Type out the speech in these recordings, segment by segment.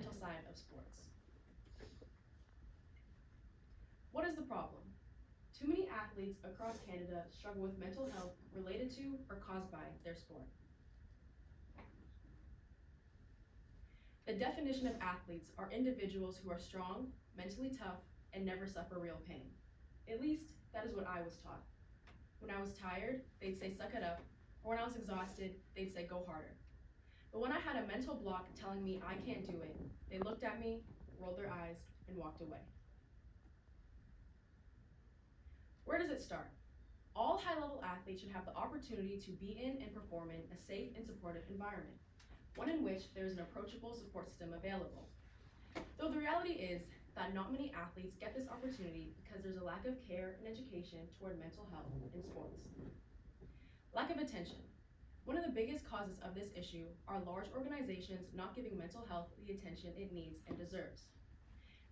mental side of sports. What is the problem? Too many athletes across Canada struggle with mental health related to or caused by their sport. The definition of athletes are individuals who are strong, mentally tough, and never suffer real pain. At least, that is what I was taught. When I was tired, they'd say suck it up, or when I was exhausted, they'd say go harder. But when I had a mental block telling me I can't do it, they looked at me, rolled their eyes, and walked away. Where does it start? All high-level athletes should have the opportunity to be in and perform in a safe and supportive environment, one in which there is an approachable support system available. Though the reality is that not many athletes get this opportunity because there's a lack of care and education toward mental health in sports. Lack of attention. One of the biggest causes of this issue are large organizations not giving mental health the attention it needs and deserves.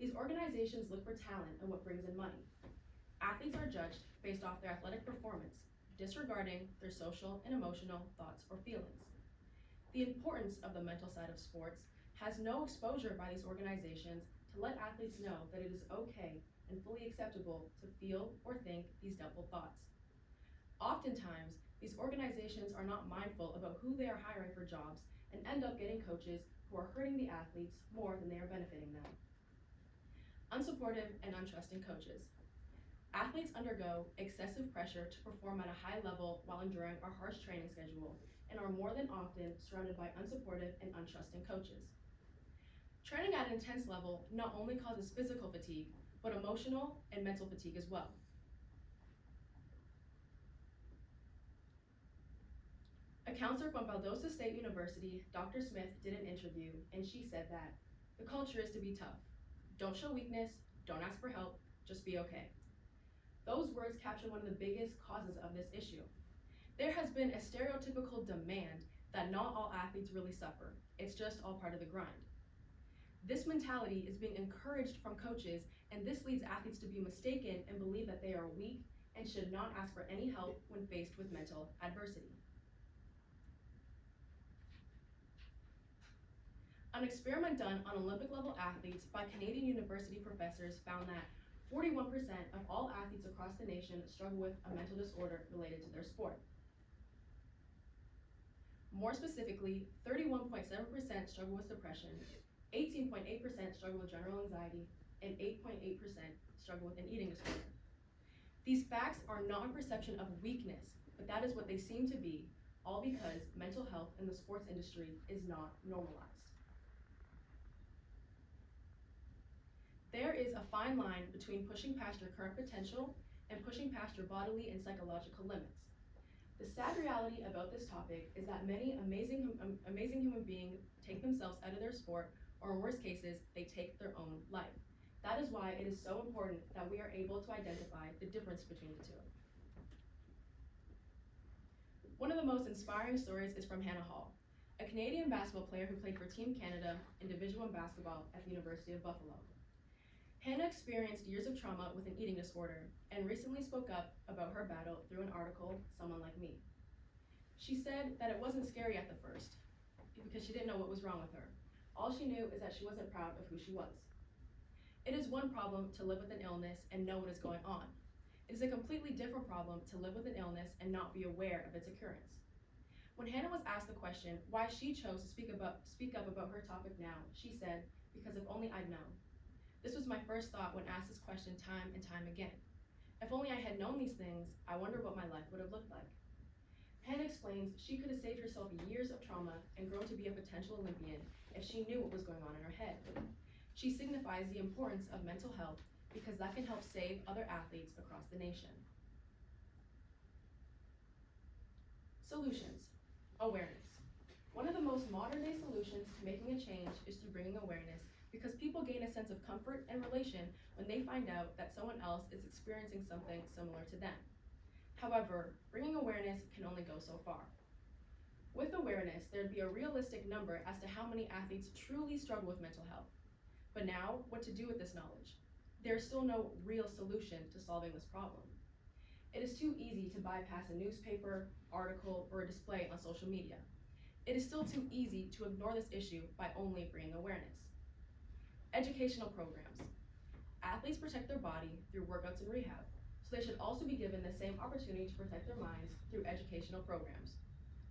These organizations look for talent and what brings in money. Athletes are judged based off their athletic performance, disregarding their social and emotional thoughts or feelings. The importance of the mental side of sports has no exposure by these organizations to let athletes know that it is okay and fully acceptable to feel or think these doubtful thoughts. Oftentimes, these organizations are not mindful about who they are hiring for jobs and end up getting coaches who are hurting the athletes more than they are benefiting them. Unsupportive and untrusting coaches. Athletes undergo excessive pressure to perform at a high level while enduring a harsh training schedule and are more than often surrounded by unsupportive and untrusting coaches. Training at an intense level not only causes physical fatigue, but emotional and mental fatigue as well. A counselor from Valdosta State University, Dr. Smith, did an interview, and she said that the culture is to be tough. Don't show weakness, don't ask for help, just be okay. Those words capture one of the biggest causes of this issue. There has been a stereotypical demand that not all athletes really suffer. It's just all part of the grind. This mentality is being encouraged from coaches, and this leads athletes to be mistaken and believe that they are weak and should not ask for any help when faced with mental adversity. An experiment done on Olympic-level athletes by Canadian university professors found that 41% of all athletes across the nation struggle with a mental disorder related to their sport. More specifically, 31.7% struggle with depression, 18.8% struggle with general anxiety, and 8.8% struggle with an eating disorder. These facts are not a perception of weakness, but that is what they seem to be, all because mental health in the sports industry is not normalized. There is a fine line between pushing past your current potential and pushing past your bodily and psychological limits. The sad reality about this topic is that many amazing human beings take themselves out of their sport, or in worst cases, they take their own life. That is why it is so important that we are able to identify the difference between the two. One of the most inspiring stories is from Hannah Hall, a Canadian basketball player who played for Team Canada in Division I basketball at the University of Buffalo. Hannah experienced years of trauma with an eating disorder and recently spoke up about her battle through an article, Someone Like Me. She said that it wasn't scary at the first because she didn't know what was wrong with her. All she knew is that she wasn't proud of who she was. It is one problem to live with an illness and know what is going on. It is a completely different problem to live with an illness and not be aware of its occurrence. When Hannah was asked the question why she chose to speak up about her topic now, she said, "Because if only I'd known." This was my first thought when asked this question time and time again. If only I had known these things, I wonder what my life would have looked like. Hannah explains she could have saved herself years of trauma and grown to be a potential Olympian if she knew what was going on in her head. She signifies the importance of mental health because that can help save other athletes across the nation. Solutions. Awareness. One of the most modern day solutions to making a change is through bringing awareness, because people gain a sense of comfort and relation when they find out that someone else is experiencing something similar to them. However, bringing awareness can only go so far. With awareness, there'd be a realistic number as to how many athletes truly struggle with mental health. But now, what to do with this knowledge? There is still no real solution to solving this problem. It is too easy to bypass a newspaper, article, or a display on social media. It is still too easy to ignore this issue by only bringing awareness. Educational programs. Athletes protect their body through workouts and rehab, so they should also be given the same opportunity to protect their minds through educational programs.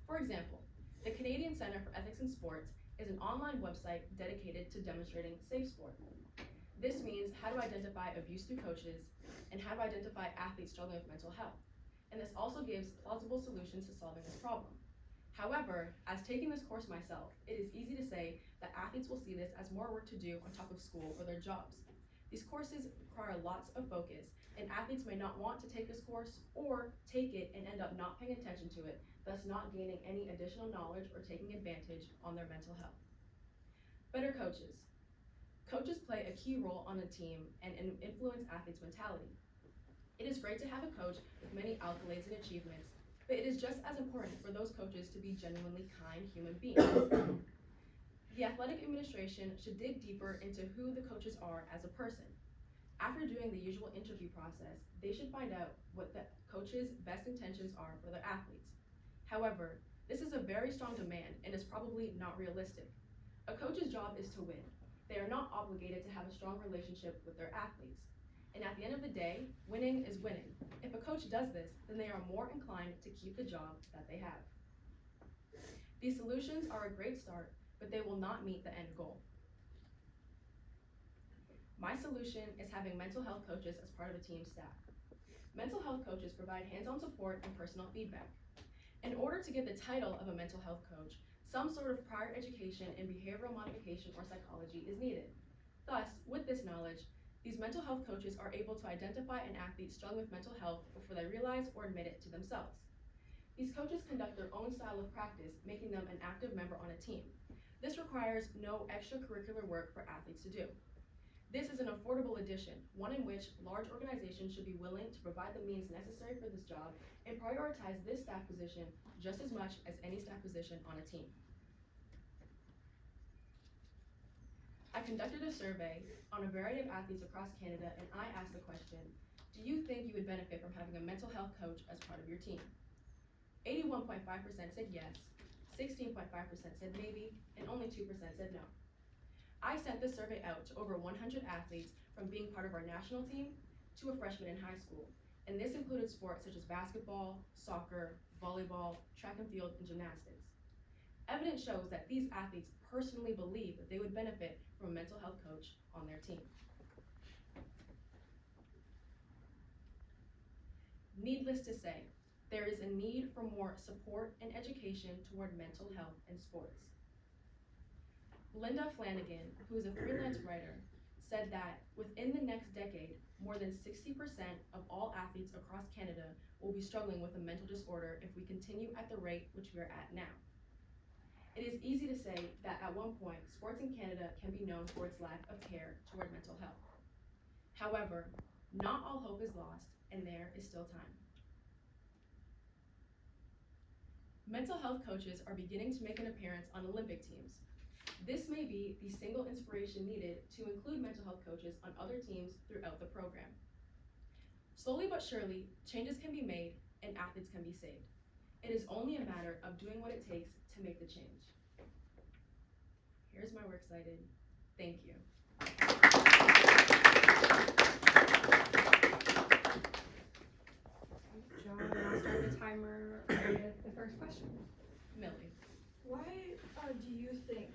For example, the Canadian Centre for Ethics in Sports is an online website dedicated to demonstrating safe sport. This means how to identify abuse through coaches and how to identify athletes struggling with mental health. And this also gives plausible solutions to solving this problem. However, as taking this course myself, it is easy to say that athletes will see this as more work to do on top of school or their jobs. These courses require lots of focus, and athletes may not want to take this course or take it and end up not paying attention to it, thus not gaining any additional knowledge or taking advantage on their mental health. Better coaches. Coaches play a key role on a team and influence athletes' mentality. It is great to have a coach with many accolades and achievements, but it is just as important for those coaches to be genuinely kind human beings. The athletic administration should dig deeper into who the coaches are as a person. After doing the usual interview process, they should find out what the coach's best intentions are for their athletes. However, this is a very strong demand and is probably not realistic. A coach's job is to win. They are not obligated to have a strong relationship with their athletes. And at the end of the day, winning is winning. If a coach does this, then they are more inclined to keep the job that they have. These solutions are a great start, but they will not meet the end goal. My solution is having mental health coaches as part of a team staff. Mental health coaches provide hands-on support and personal feedback. In order to get the title of a mental health coach, some sort of prior education in behavioral modification or psychology is needed. Thus, with this knowledge, these mental health coaches are able to identify an athlete struggling with mental health before they realize or admit it to themselves. These coaches conduct their own style of practice, making them an active member on a team. This requires no extracurricular work for athletes to do. This is an affordable addition, one in which large organizations should be willing to provide the means necessary for this job and prioritize this staff position just as much as any staff position on a team. I conducted a survey on a variety of athletes across Canada, and I asked the question, do you think you would benefit from having a mental health coach as part of your team? 81.5% said yes, 16.5% said maybe, and only 2% said no. I sent this survey out to over 100 athletes from being part of our national team to a freshman in high school, and this included sports such as basketball, soccer, volleyball, track and field, and gymnastics. Evidence shows that these athletes personally believe that they would benefit from a mental health coach on their team. Needless to say, there is a need for more support and education toward mental health in sports. Linda Flanagan, who is a freelance writer, said that within the next decade, more than 60% of all athletes across Canada will be struggling with a mental disorder if we continue at the rate which we are at now. It is easy to say that at one point, sports in Canada can be known for its lack of care toward mental health. However, not all hope is lost, and there is still time. Mental health coaches are beginning to make an appearance on Olympic teams. This may be the single inspiration needed to include mental health coaches on other teams throughout the program. Slowly but surely, changes can be made and athletes can be saved. It is only a matter of doing what it takes to make the change. Here's my works cited. Thank you. John, I'll start the timer with the first question. Millie. Why do you think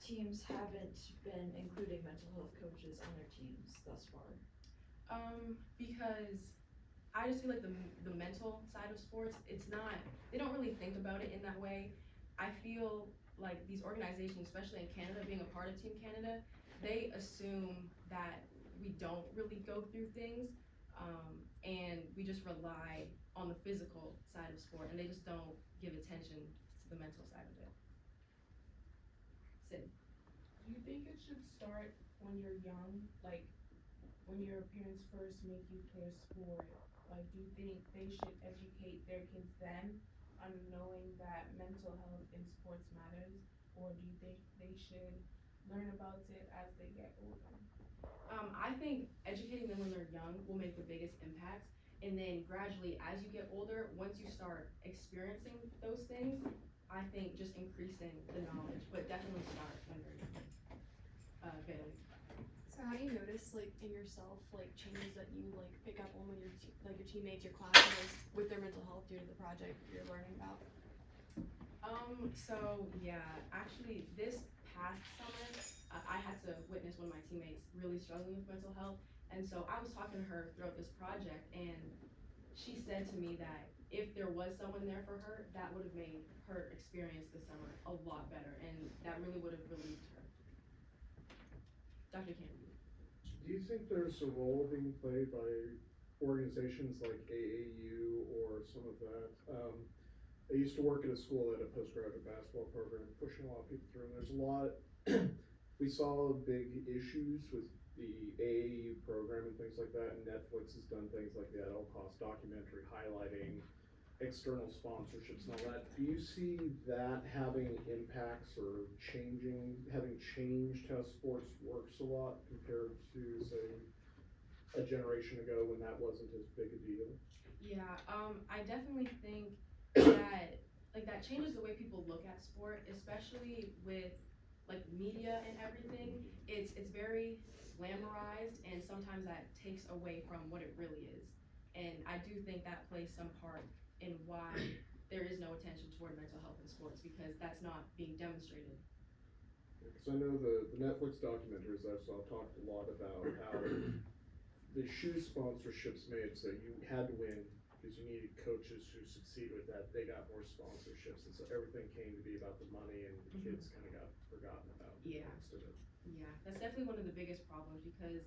teams haven't been including mental health coaches on their teams thus far? Because I just feel like the mental side of sports, they don't really think about it in that way. I feel like these organizations, especially in Canada, being a part of Team Canada, they assume that we don't really go through things, and we just rely on the physical side of sport, and they just don't give attention to the mental side of it. Sid. Do you think it should start when you're young, like when your parents first make you play a sport? Like, do you think they should educate their kids then on knowing that mental health in sports matters, or do you think they should learn about it as they get older? I think educating them when they're young will make the biggest impact, and then gradually, as you get older, once you start experiencing those things, I think just increasing the knowledge, but definitely start when they're young. Bailey. how do you notice, like, in yourself, like, changes that you, like, pick up on when your, your teammates, your classmates, with their mental health due to the project you're learning about? So yeah, actually this past summer, I had to witness one of my teammates really struggling with mental health. And so I was talking to her throughout this project, and she said to me that if there was someone there for her, that would have made her experience this summer a lot better, and that really would have relieved her. Dr. Kennedy. Do you think there's a role being played by organizations like AAU or some of that? I used to work at a school that had a postgraduate basketball program, pushing a lot of people through, and there's a lot, we saw big issues with the AAU program and things like that, and Netflix has done things like the At All Cost documentary highlighting external sponsorships and all that. Do you see that having impacts or having changed how sports works a lot compared to, say, a generation ago when that wasn't as big a deal? Yeah, I definitely think that that changes the way people look at sport, especially with like media and everything. It's very glamorized, and sometimes that takes away from what it really is. And I do think that plays some part in why there is no attention toward mental health in sports, because that's not being demonstrated. Because I know the Netflix documentaries I saw talked a lot about how the shoe sponsorships made so you had to win because you needed coaches who succeed with that. They got more sponsorships, and so everything came to be about the money, and the kids kind of got forgotten about Yeah. most of it. Yeah, that's definitely one of the biggest problems, because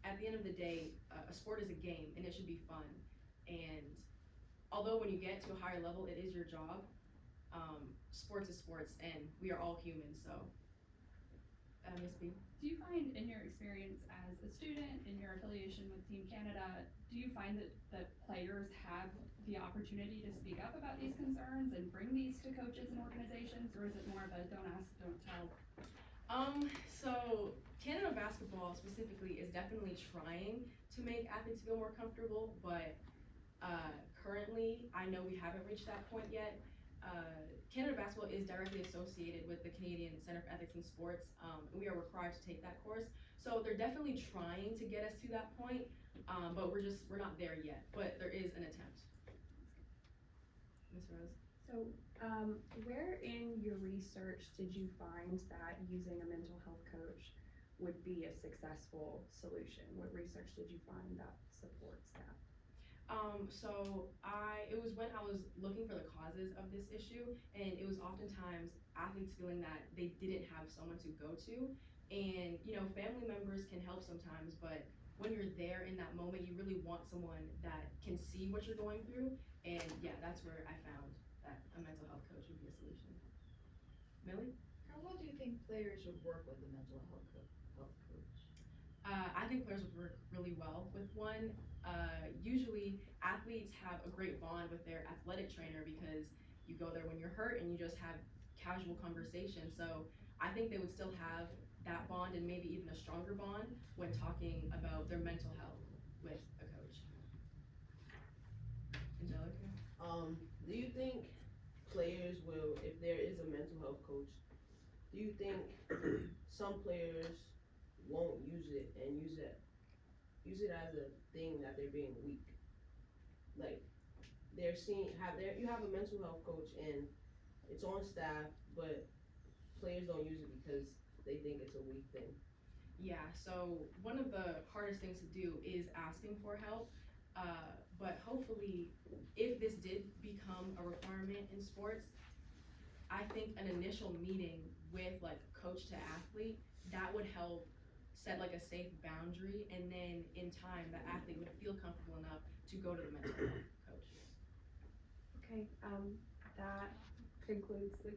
at the end of the day, a sport is a game and it should be fun. And although when you get to a higher level, it is your job, sports is sports, and we are all human. So, Ms. B. Do you find in your experience as a student, in your affiliation with Team Canada, do you find that players have the opportunity to speak up about these concerns and bring these to coaches and organizations, or is it more of a don't ask, don't tell? So Canada basketball specifically is definitely trying to make athletes feel more comfortable, but currently I know we haven't reached that point yet. Canada basketball is directly associated with the Canadian Center for Ethics in Sports, and we are required to take that course. So they're definitely trying to get us to that point, but we're not there yet, but there is an attempt. Ms. Rose? So, where in your research did you find that using a mental health coach would be a successful solution? What research did you find that supports that? It was when I was looking for the causes of this issue, and it was oftentimes athletes feeling that they didn't have someone to go to, and family members can help sometimes, but when you're there in that moment, you really want someone that can see what you're going through, and yeah, that's where I found that a mental health coach would be a solution. Millie? How well do you think players would work with a mental health coach? I think players would work really well with one. Usually athletes have a great bond with their athletic trainer, because you go there when you're hurt and you just have casual conversation. So I think they would still have that bond, and maybe even a stronger bond when talking about their mental health with a coach. Angelica? Do you think players will, if there is a mental health coach, do you think some players won't use it and use it as a thing that they're being weak? Like, you have a mental health coach and it's on staff, but players don't use it because they think it's a weak thing. Yeah, so one of the hardest things to do is asking for help, but hopefully if this did become a requirement in sports, I think an initial meeting with like coach to athlete, that would help set like a safe boundary, and then in time the athlete would feel comfortable enough to go to the mental health coach. Okay, that concludes the